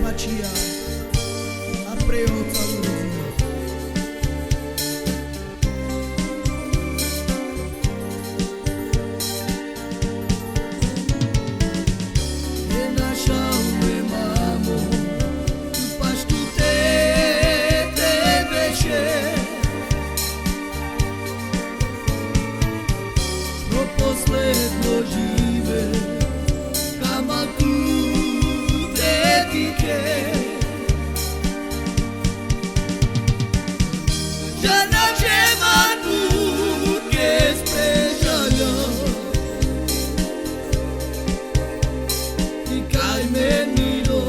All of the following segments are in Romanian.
bacia a preoța lui. Posledno žive kama tu dedike Žana žemanu ke spežalja I kaj meni do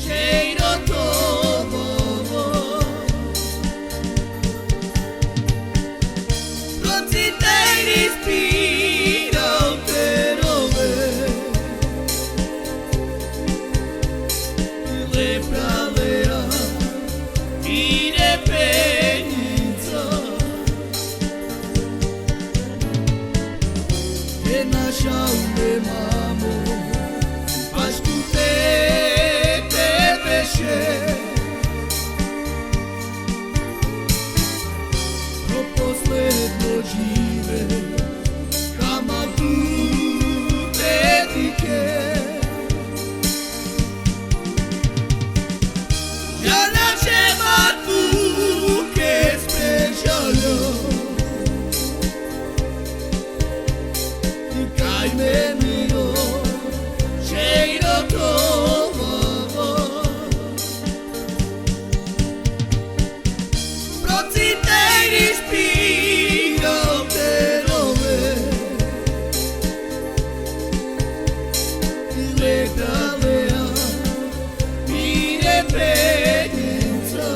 šeiro tobo Prociteri spi Naša ume mamo, baš tu tebe beše Do posledno žive kama tu dedike Ja naše matuke spežaljo Menino cheiro tomo Prociteri spiro terove Ilegalea mire penjenca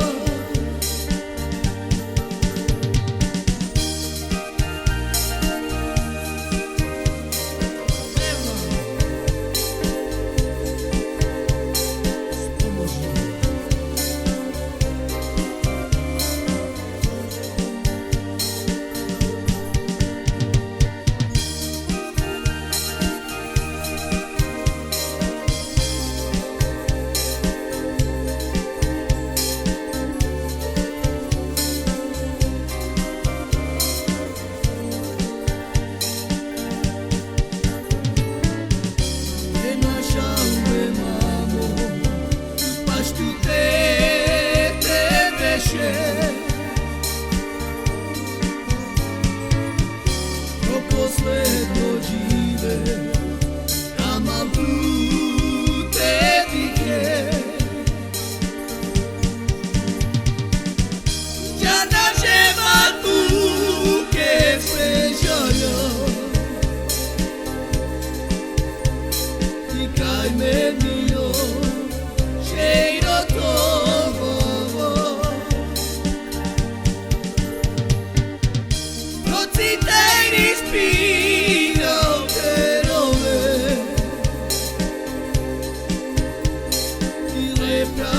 Posledno žive kama tu dedike Ja naše matuke spežalja I kaj meni jo cheiro tomo Prociteri spiro terove I lepra